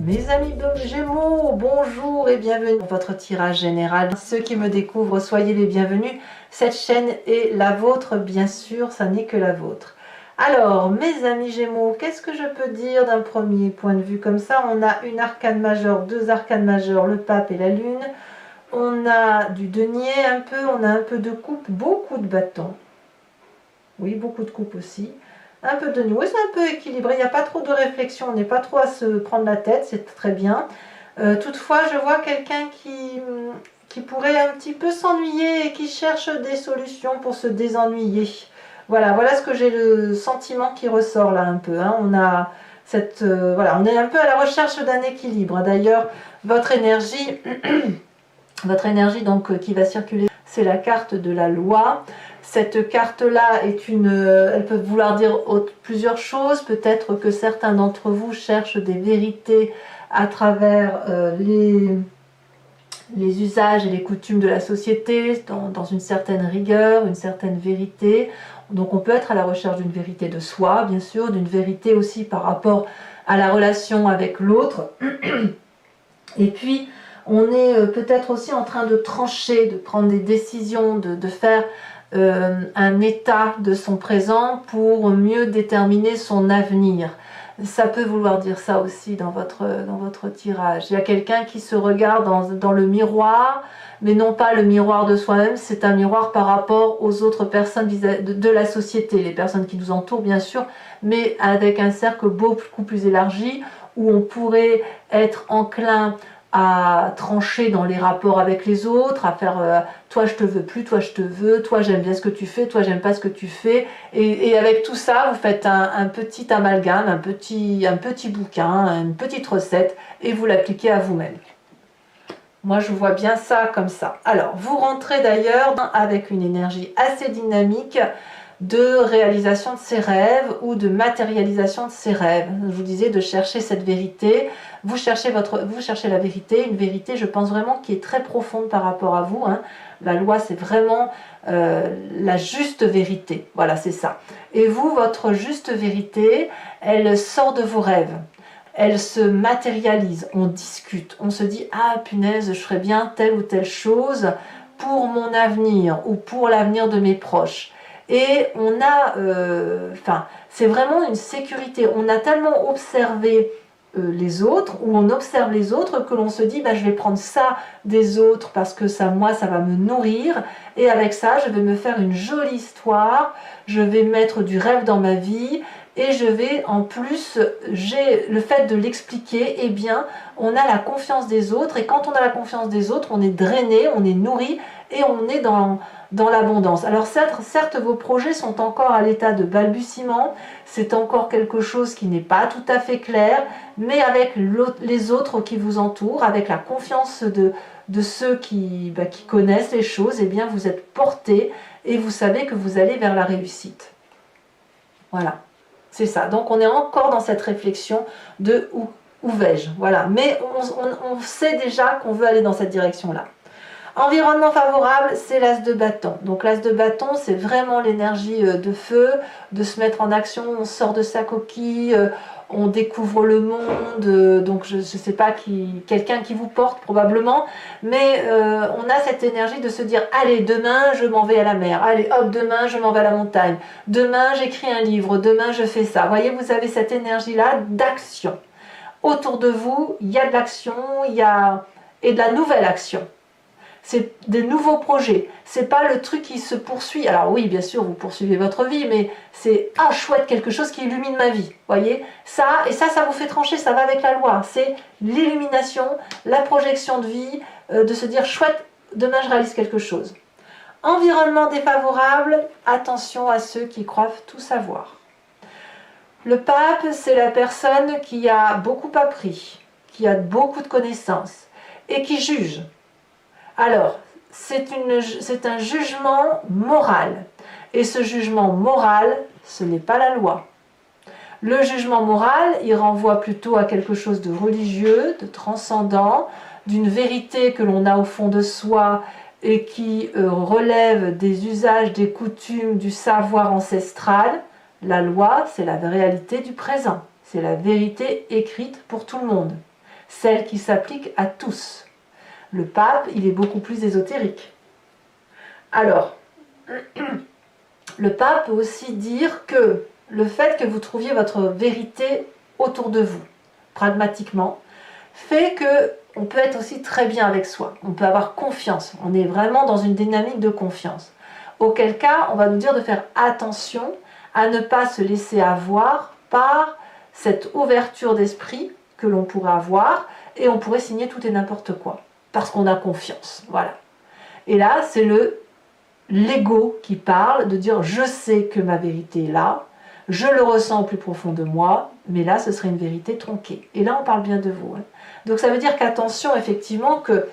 Mes amis Gémeaux, bonjour et bienvenue pour votre tirage général. Ceux qui me découvrent, soyez les bienvenus. Cette chaîne est la vôtre, bien sûr, ça n'est que la vôtre. Alors, mes amis Gémeaux, qu'est-ce que je peux dire d'un premier point de vue comme ça? On a une arcane majeure, deux arcanes majeures, le pape et la lune. On a du denier un peu, on a un peu de coupe, beaucoup de bâtons. Oui, beaucoup de coupe aussi. Un peu de nouveau, c'est un peu équilibré, il n'y a pas trop de réflexion, on n'est pas trop à se prendre la tête, c'est très bien. Toutefois, je vois quelqu'un qui pourrait un petit peu s'ennuyer et qui cherche des solutions pour se désennuyer. Voilà ce que j'ai le sentiment qui ressort là un peu. Hein. On a cette, voilà, on est un peu à la recherche d'un équilibre. D'ailleurs, votre énergie donc qui va circuler, c'est la carte de la loi. Cette carte-là est elle peut vouloir dire plusieurs choses. Peut-être que certains d'entre vous cherchent des vérités à travers les usages et les coutumes de la société, dans une certaine rigueur, une certaine vérité. Donc on peut être à la recherche d'une vérité de soi, bien sûr, d'une vérité aussi par rapport à la relation avec l'autre. Et puis, on est peut-être aussi en train de trancher, de prendre des décisions, de faire un état de son présent pour mieux déterminer son avenir. Ça peut vouloir dire ça aussi dans votre tirage. Il y a quelqu'un qui se regarde dans le miroir, mais non pas le miroir de soi-même, c'est un miroir par rapport aux autres personnes de la société, les personnes qui nous entourent bien sûr, mais avec un cercle beaucoup plus élargi, où on pourrait être enclin à trancher dans les rapports avec les autres, à faire toi je te veux plus, toi je te veux, toi j'aime bien ce que tu fais, toi j'aime pas ce que tu fais, et avec tout ça vous faites un petit amalgame, un petit bouquin, une petite recette, et vous l'appliquez à vous-même. Moi je vois bien ça comme ça. Alors vous rentrez d'ailleurs avec une énergie assez dynamique de réalisation de ses rêves ou de matérialisation de ses rêves. Je vous disais de chercher cette vérité. Vous cherchez la vérité, une vérité, je pense vraiment, qui est très profonde par rapport à vous. Hein. La loi, c'est vraiment la juste vérité. Voilà, c'est ça. Et vous, votre juste vérité, elle sort de vos rêves. Elle se matérialise. On discute. On se dit, ah punaise, je ferais bien telle ou telle chose pour mon avenir ou pour l'avenir de mes proches. Et on a, c'est vraiment une sécurité. On a tellement observé les autres, ou on observe les autres, que l'on se dit, bah, je vais prendre ça des autres parce que ça, moi, ça va me nourrir. Et avec ça, je vais me faire une jolie histoire. Je vais mettre du rêve dans ma vie. Et je vais, en plus, j'ai le fait de l'expliquer, eh bien, on a la confiance des autres. Et quand on a la confiance des autres, on est drainé, on est nourri et on est dans l'abondance. Alors certes, vos projets sont encore à l'état de balbutiement, c'est encore quelque chose qui n'est pas tout à fait clair, mais avec les autres qui vous entourent, avec la confiance de ceux qui connaissent les choses, eh bien vous êtes porté et vous savez que vous allez vers la réussite. Voilà, c'est ça. Donc on est encore dans cette réflexion de où vais-je, voilà. Mais on sait déjà qu'on veut aller dans cette direction-là. Environnement favorable, c'est l'as de bâton. Donc l'as de bâton, c'est vraiment l'énergie de feu, de se mettre en action, on sort de sa coquille, on découvre le monde, donc je ne sais pas, quelqu'un qui vous porte probablement, mais on a cette énergie de se dire, allez, demain je m'en vais à la mer, allez hop, demain je m'en vais à la montagne, demain j'écris un livre, demain je fais ça. Vous voyez, vous avez cette énergie-là d'action. Autour de vous, il y a de l'action, et de la nouvelle action. C'est des nouveaux projets, c'est pas le truc qui se poursuit. Alors oui, bien sûr, vous poursuivez votre vie, mais c'est ah chouette, quelque chose qui illumine ma vie. Voyez, ça vous fait trancher, ça va avec la loi. C'est l'illumination, la projection de vie, de se dire chouette, demain je réalise quelque chose. Environnement défavorable, attention à ceux qui croient tout savoir. Le pape, c'est la personne qui a beaucoup appris, qui a beaucoup de connaissances et qui juge. Alors, c'est un jugement moral. Et ce jugement moral, ce n'est pas la loi. Le jugement moral, il renvoie plutôt à quelque chose de religieux, de transcendant, d'une vérité que l'on a au fond de soi et qui relève des usages, des coutumes, du savoir ancestral. La loi, c'est la réalité du présent. C'est la vérité écrite pour tout le monde. celle qui s'applique à tous. Le pape, il est beaucoup plus ésotérique. Alors, le pape peut aussi dire que le fait que vous trouviez votre vérité autour de vous, pragmatiquement, fait que on peut être aussi très bien avec soi. On peut avoir confiance. On est vraiment dans une dynamique de confiance. Auquel cas, on va nous dire de faire attention à ne pas se laisser avoir par cette ouverture d'esprit que l'on pourrait avoir et on pourrait signer tout et n'importe quoi parce qu'on a confiance. Voilà. Et là, c'est l'ego qui parle de dire je sais que ma vérité est là, je le ressens au plus profond de moi, mais là, ce serait une vérité tronquée. Et là, on parle bien de vous. Hein. Donc, ça veut dire qu'attention, effectivement, que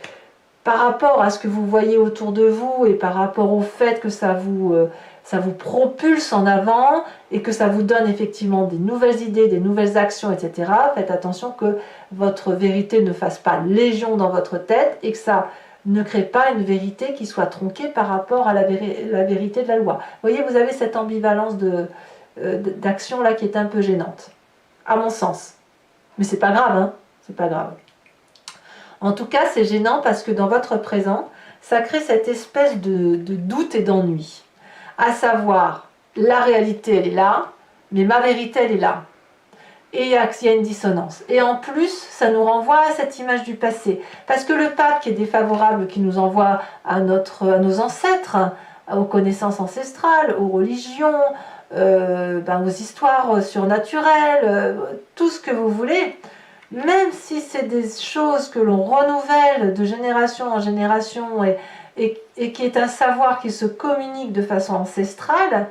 par rapport à ce que vous voyez autour de vous et par rapport au fait que ça vous propulse en avant et que ça vous donne effectivement des nouvelles idées, des nouvelles actions, etc. Faites attention que votre vérité ne fasse pas légion dans votre tête et que ça ne crée pas une vérité qui soit tronquée par rapport à la vérité de la loi. Vous voyez, vous avez cette ambivalence d'action là qui est un peu gênante, à mon sens. Mais c'est pas grave, hein, c'est pas grave. En tout cas, c'est gênant parce que dans votre présent, ça crée cette espèce de doute et d'ennui. À savoir, la réalité, elle est là, mais ma vérité, elle est là. Et il y a une dissonance. Et en plus, ça nous renvoie à cette image du passé. Parce que le pape qui est défavorable, qui nous envoie à nos ancêtres, aux connaissances ancestrales, aux religions, aux histoires surnaturelles, tout ce que vous voulez, même si c'est des choses que l'on renouvelle de génération en génération et qui est un savoir qui se communique de façon ancestrale,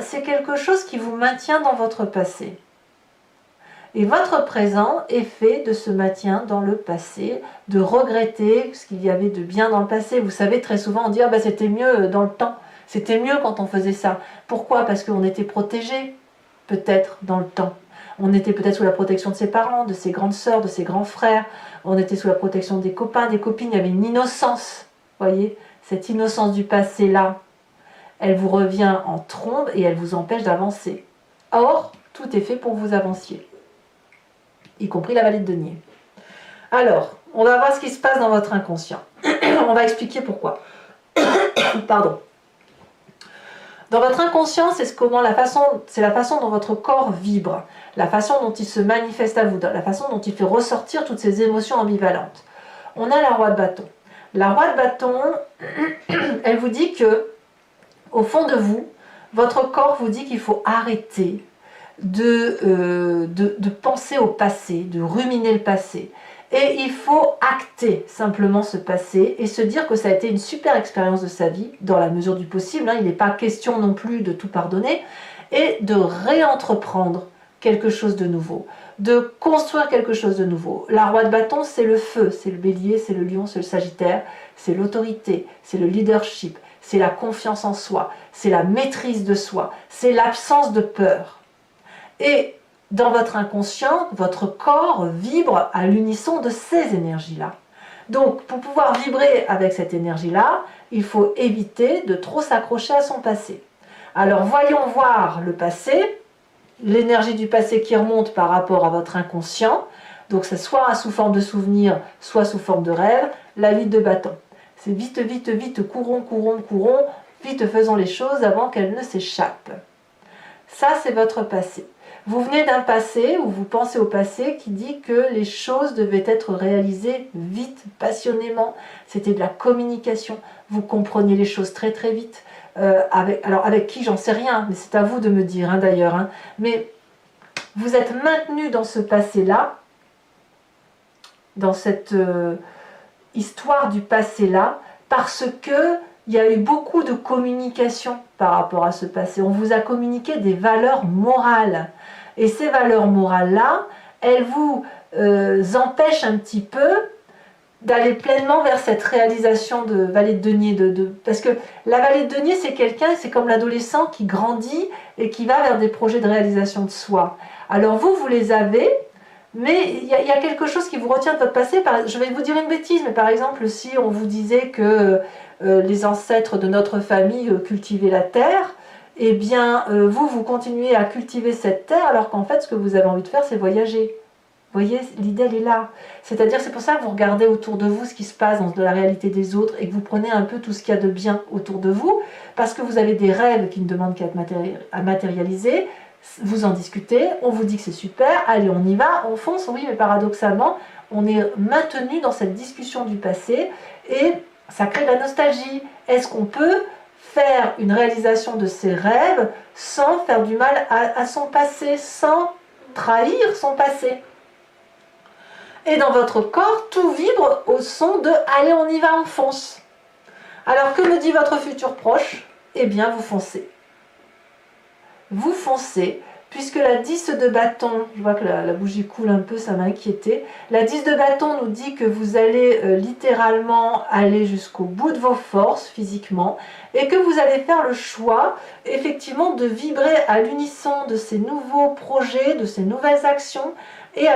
c'est quelque chose qui vous maintient dans votre passé. Et votre présent est fait de ce maintien dans le passé, de regretter ce qu'il y avait de bien dans le passé. Vous savez, très souvent on dit « c'était mieux dans le temps, c'était mieux quand on faisait ça ». Pourquoi? Parce qu'on était protégé, peut-être, dans le temps. On était peut-être sous la protection de ses parents, de ses grandes sœurs, de ses grands frères. On était sous la protection des copains, des copines. Il y avait une innocence. Voyez, cette innocence du passé-là, elle vous revient en trombe et elle vous empêche d'avancer. Or, tout est fait pour que vous avanciez, y compris la vallée de denier. Alors, on va voir ce qui se passe dans votre inconscient. On va expliquer pourquoi. Pardon. Dans votre inconscient, c'est la façon dont votre corps vibre, la façon dont il se manifeste à vous, la façon dont il fait ressortir toutes ces émotions ambivalentes. On a la roi de bâton. La roi de bâton, elle vous dit que, au fond de vous, votre corps vous dit qu'il faut arrêter de penser au passé, de ruminer le passé. Et il faut acter simplement ce passé et se dire que ça a été une super expérience de sa vie, dans la mesure du possible. Hein, il n'est pas question non plus de tout pardonner, et de réentreprendre quelque chose de nouveau, de construire quelque chose de nouveau. La roi de bâton, c'est le feu, c'est le bélier, c'est le lion, c'est le sagittaire, c'est l'autorité, c'est le leadership, c'est la confiance en soi, c'est la maîtrise de soi, c'est l'absence de peur. Et dans votre inconscient, votre corps vibre à l'unisson de ces énergies-là. Donc, pour pouvoir vibrer avec cette énergie-là, il faut éviter de trop s'accrocher à son passé. Alors, voyons voir le passé, l'énergie du passé qui remonte par rapport à votre inconscient. Donc, c'est soit sous forme de souvenir, soit sous forme de rêve, la vie de bâton. C'est vite, vite, vite, courons, courons, courons, vite faisons les choses avant qu'elles ne s'échappent. Ça, c'est votre passé. Vous venez d'un passé, ou vous pensez au passé, qui dit que les choses devaient être réalisées vite, passionnément. C'était de la communication. Vous compreniez les choses très très vite. Alors avec qui, j'en sais rien, mais c'est à vous de me dire d'ailleurs. Hein. Mais vous êtes maintenu dans ce passé-là, dans cette histoire du passé-là, parce que il y a eu beaucoup de communication par rapport à ce passé. On vous a communiqué des valeurs morales. Et ces valeurs morales-là, elles vous empêchent un petit peu d'aller pleinement vers cette réalisation de vallée de denier. Parce que la vallée de denier, c'est quelqu'un, c'est comme l'adolescent qui grandit et qui va vers des projets de réalisation de soi. Alors vous les avez, mais il y a quelque chose qui vous retient de votre passé. Je vais vous dire une bêtise, mais par exemple, si on vous disait que les ancêtres de notre famille cultivaient la terre, eh bien, vous continuez à cultiver cette terre, alors qu'en fait, ce que vous avez envie de faire, c'est voyager. Vous voyez, l'idée elle est là. C'est-à-dire, c'est pour ça que vous regardez autour de vous ce qui se passe dans la réalité des autres et que vous prenez un peu tout ce qu'il y a de bien autour de vous, parce que vous avez des rêves qui ne demandent qu'à être à matérialiser, vous en discutez, on vous dit que c'est super, allez on y va, on fonce, oui, mais paradoxalement, on est maintenu dans cette discussion du passé et ça crée de la nostalgie. Est-ce qu'on peut faire une réalisation de ses rêves sans faire du mal à son passé, sans trahir son passé? Et dans votre corps, tout vibre au son de « allez, on y va, on fonce ». Alors, que me dit votre futur proche? Eh bien, vous foncez. Vous foncez, puisque la 10 de bâton, je vois que la bougie coule un peu, ça m'a inquiété. La 10 de bâton nous dit que vous allez littéralement aller jusqu'au bout de vos forces physiquement et que vous allez faire le choix, effectivement, de vibrer à l'unisson de ces nouveaux projets, de ces nouvelles actions et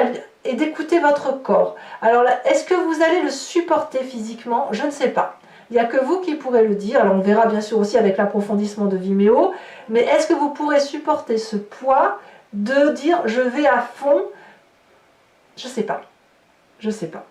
d'écouter votre corps. Alors là, est-ce que vous allez le supporter physiquement? Je ne sais pas. Il n'y a que vous qui pourrez le dire. Alors on verra bien sûr aussi avec l'approfondissement de Vimeo. Mais est-ce que vous pourrez supporter ce poids de dire je vais à fond? Je ne sais pas. Je ne sais pas.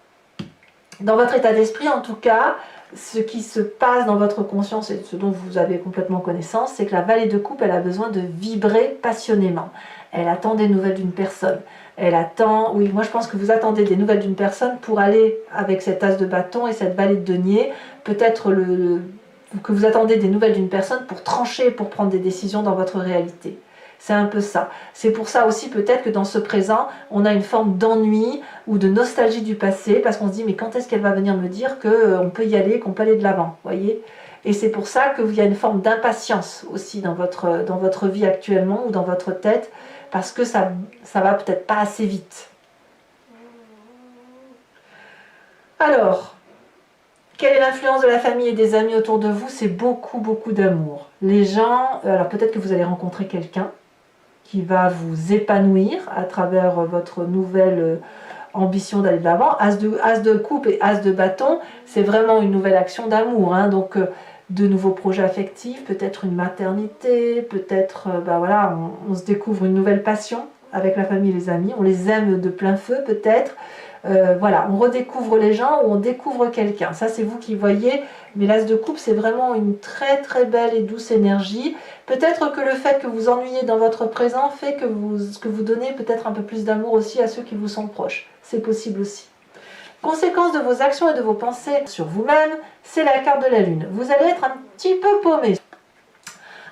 Dans votre état d'esprit en tout cas, ce qui se passe dans votre conscience et ce dont vous avez complètement connaissance, c'est que la vallée de coupe, elle a besoin de vibrer passionnément. Elle attend des nouvelles d'une personne. Elle attend, oui, moi je pense que vous attendez des nouvelles d'une personne pour aller avec cet as de bâton et cette vallée de denier, peut-être que vous attendez des nouvelles d'une personne pour trancher, pour prendre des décisions dans votre réalité. C'est un peu ça. C'est pour ça aussi peut-être que dans ce présent, on a une forme d'ennui ou de nostalgie du passé, parce qu'on se dit mais quand est-ce qu'elle va venir me dire qu'on peut y aller, qu'on peut aller de l'avant, voyez? Et c'est pour ça qu'il y a une forme d'impatience aussi dans votre vie actuellement ou dans votre tête, parce que ça va peut-être pas assez vite. Alors, quelle est l'influence de la famille et des amis autour de vous? C'est beaucoup, beaucoup d'amour. Les gens, alors peut-être que vous allez rencontrer quelqu'un qui va vous épanouir à travers votre nouvelle ambition d'aller de l'avant. As de coupe et as de bâton, c'est vraiment une nouvelle action d'amour. Hein, donc, de nouveaux projets affectifs, peut-être une maternité, peut-être, voilà, on se découvre une nouvelle passion avec la famille et les amis. On les aime de plein feu, peut-être. Voilà, on redécouvre les gens ou on découvre quelqu'un. Ça, c'est vous qui voyez. Mais l'as de coupe, c'est vraiment une très très belle et douce énergie. Peut-être que le fait que vous ennuyez dans votre présent fait que vous donnez peut-être un peu plus d'amour aussi à ceux qui vous sont proches. C'est possible aussi. Conséquence de vos actions et de vos pensées sur vous-même, c'est la carte de la lune. Vous allez être un petit peu paumé.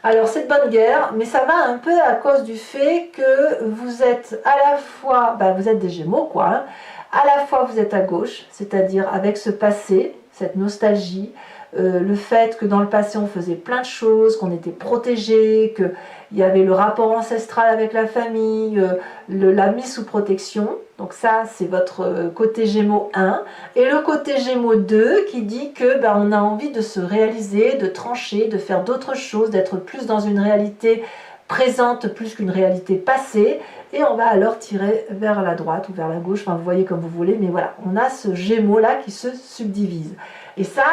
Alors c'est de bonne guerre, mais ça va un peu à cause du fait que vous êtes à la fois, vous êtes des Gémeaux quoi, hein, à la fois vous êtes à gauche, c'est-à-dire avec ce passé, cette nostalgie, le fait que dans le passé on faisait plein de choses, qu'on était protégé, qu'il y avait le rapport ancestral avec la famille, la mise sous protection. Donc ça c'est votre côté Gémeaux 1. Et le côté Gémeaux 2 qui dit que on a envie de se réaliser, de trancher, de faire d'autres choses, d'être plus dans une réalité présente plus qu'une réalité passée, et on va alors tirer vers la droite ou vers la gauche, enfin vous voyez comme vous voulez, mais voilà, on a ce Gémeaux là qui se subdivise. Et ça,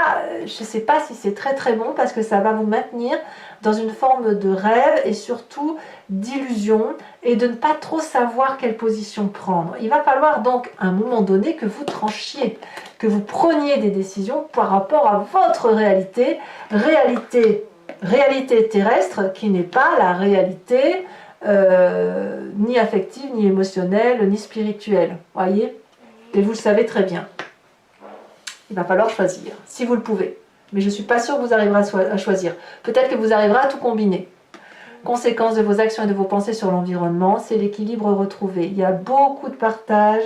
je ne sais pas si c'est très très bon, parce que ça va vous maintenir dans une forme de rêve et surtout d'illusion, et de ne pas trop savoir quelle position prendre. Il va falloir donc à un moment donné que vous tranchiez, que vous preniez des décisions par rapport à votre réalité terrestre, qui n'est pas la réalité ni affective, ni émotionnelle, ni spirituelle. Voyez? Et vous le savez très bien. Il va falloir choisir, si vous le pouvez. Mais je ne suis pas sûre que vous arriverez à choisir. Peut-être que vous arriverez à tout combiner. Conséquence de vos actions et de vos pensées sur l'environnement, c'est l'équilibre retrouvé. Il y a beaucoup de partage,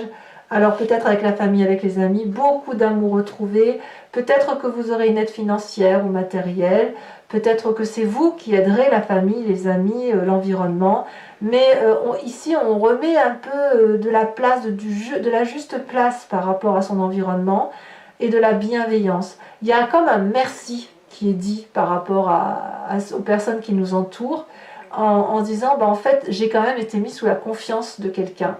alors peut-être avec la famille, avec les amis, beaucoup d'amour retrouvé. Peut-être que vous aurez une aide financière ou matérielle. Peut-être que c'est vous qui aiderez la famille, les amis, l'environnement. Mais ici, on remet un peu de la place, de la juste place par rapport à son environnement et de la bienveillance. Il y a comme un merci qui est dit par rapport aux personnes qui nous entourent, en disant en fait j'ai quand même été mis sous la confiance de quelqu'un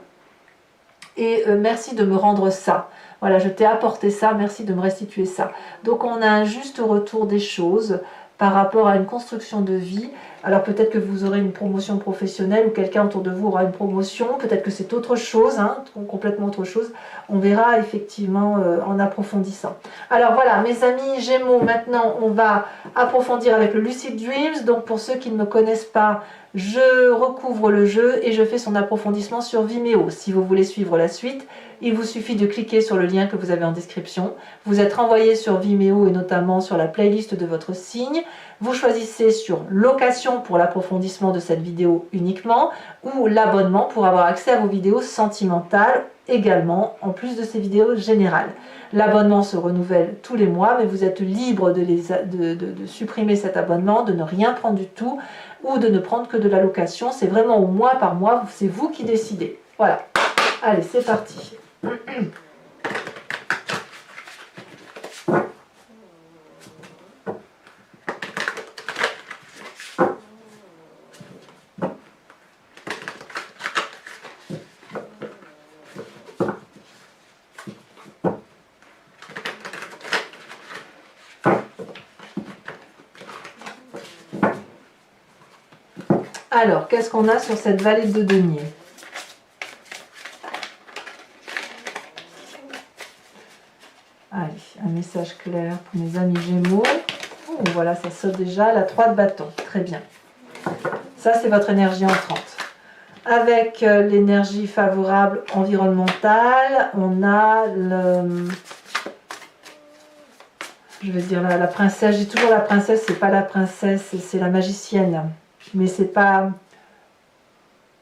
et merci de me rendre ça, voilà, je t'ai apporté ça, merci de me restituer ça. Donc on a un juste retour des choses par rapport à une construction de vie, Alors peut-être que vous aurez une promotion professionnelle ou quelqu'un autour de vous aura une promotion, peut-être que c'est autre chose, hein, complètement autre chose. On verra effectivement en approfondissant. Alors voilà, mes amis Gémeaux, maintenant on va approfondir avec le Lucid Dreams. Donc pour ceux qui ne me connaissent pas, je recouvre le jeu et je fais son approfondissement sur Vimeo. Si vous voulez suivre la suite, il vous suffit de cliquer sur le lien que vous avez en description. Vous êtes renvoyé sur Vimeo et notamment sur la playlist de votre signe. Vous choisissez sur location pour l'approfondissement de cette vidéo uniquement ou l'abonnement pour avoir accès à vos vidéos sentimentales également, en plus de ces vidéos générales. L'abonnement se renouvelle tous les mois, mais vous êtes libre de supprimer cet abonnement, de ne rien prendre du tout ou de ne prendre que de la location. C'est vraiment au mois par mois, c'est vous qui décidez. Voilà. Allez, c'est parti. Alors, qu'est-ce qu'on a sur cette vallée de denier? Allez, un message clair pour mes amis Gémeaux. Oh, voilà, ça saute déjà. La 3 de bâton. Très bien. Ça, c'est votre énergie entrante. Avec l'énergie favorable environnementale, on a le... Je vais dire la princesse. J'ai toujours la princesse, c'est pas la princesse, c'est la magicienne. Mais c'est pas...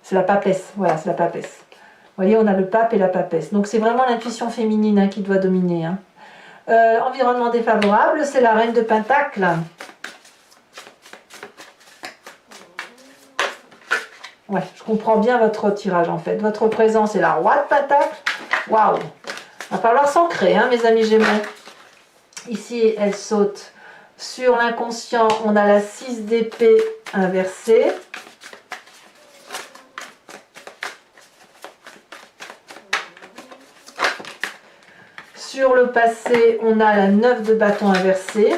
C'est la papesse. Voilà, c'est la papesse. Vous voyez, on a le pape et la papesse. Donc c'est vraiment l'intuition féminine hein, qui doit dominer. Hein. Environnement défavorable, c'est la reine de Pentacle. Ouais, je comprends bien votre tirage en fait. Votre présence est la roi de Pentacle. Waouh! Va falloir s'ancrer, hein, mes amis Gémeaux. Ici, elle saute sur l'inconscient. On a la 6 d'épée inversée. Sur le passé, on a la 9 de bâton inversée.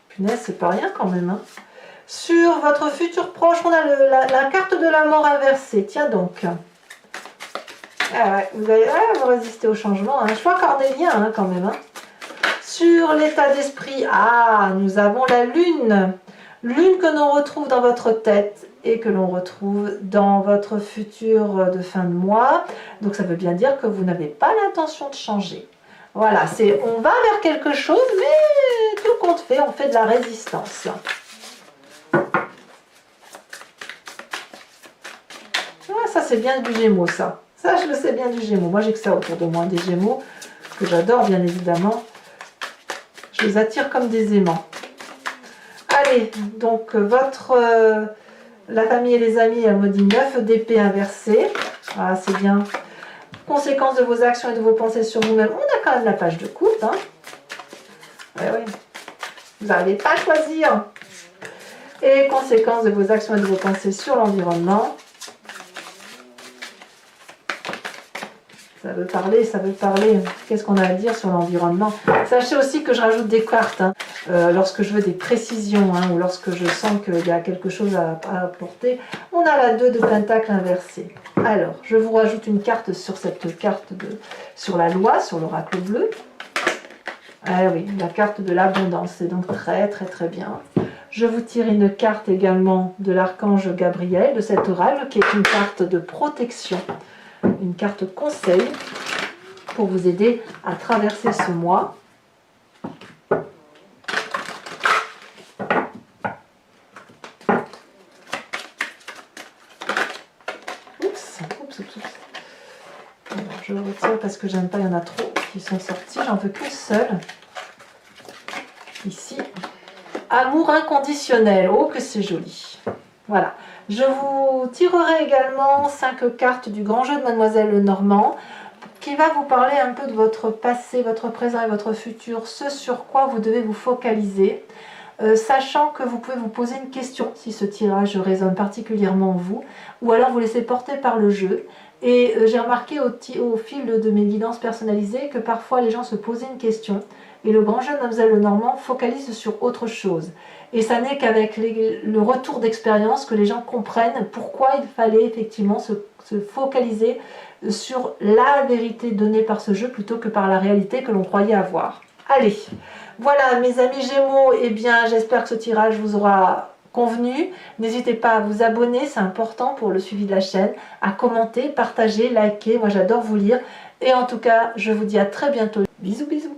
Punaise, c'est pas rien quand même. Hein. Sur votre futur proche, on a la carte de la mort inversée. Tiens donc. Ah ouais, vous allez vous résister au changement. Hein. Choix cornélien hein, quand même. Hein. Sur l'état d'esprit, nous avons la lune. Lune que l'on retrouve dans votre tête et que l'on retrouve dans votre futur de fin de mois. Donc ça veut bien dire que vous n'avez pas l'intention de changer. Voilà, on va vers quelque chose, mais tout compte fait, on fait de la résistance. Ça c'est bien du Gémeaux, ça. Ça, je le sais bien du Gémeaux. Moi, j'ai que ça autour de moi, des Gémeaux, que j'adore, bien évidemment. Je les attire comme des aimants. Allez, donc, la famille et les amis, elle me dit 9 d'épée inversée. Ah, c'est bien. Conséquences de vos actions et de vos pensées sur vous-même. On a quand même la page de coupe. Hein. Ouais. Vous n'arrivez pas à choisir. Et conséquences de vos actions et de vos pensées sur l'environnement. Ça veut parler, ça veut parler. Qu'est-ce qu'on a à dire sur l'environnement? Sachez aussi que je rajoute des cartes hein, lorsque je veux des précisions hein, ou lorsque je sens qu'il y a quelque chose à apporter. On a la 2 de pentacle inversée. Alors, je vous rajoute une carte sur cette carte sur la loi, sur l'oracle bleu. Ah oui, la carte de l'abondance, c'est donc très très très bien. Je vous tire une carte également de l'archange Gabriel, de cet oracle, qui est une carte de protection. Une carte conseil pour vous aider à traverser ce mois. Oups. Alors, je retire parce que j'aime pas, il y en a trop qui sont sortis. J'en veux qu'une seule. Ici. Amour inconditionnel. Oh, que c'est joli. Voilà. Je vous tirerai également 5 cartes du grand jeu de Mademoiselle Lenormand qui va vous parler un peu de votre passé, votre présent et votre futur, ce sur quoi vous devez vous focaliser, sachant que vous pouvez vous poser une question si ce tirage résonne particulièrement en vous, ou alors vous laisser porter par le jeu. Et j'ai remarqué au fil de mes guidances personnalisées que parfois les gens se posaient une question et le grand jeu de Mademoiselle Lenormand focalise sur autre chose. Et ça n'est qu'avec le retour d'expérience que les gens comprennent pourquoi il fallait effectivement se focaliser sur la vérité donnée par ce jeu plutôt que par la réalité que l'on croyait avoir. Allez, voilà mes amis Gémeaux, eh bien j'espère que ce tirage vous aura convenu. N'hésitez pas à vous abonner, c'est important pour le suivi de la chaîne, à commenter, partager, liker, moi j'adore vous lire. Et en tout cas, je vous dis à très bientôt. Bisous bisous.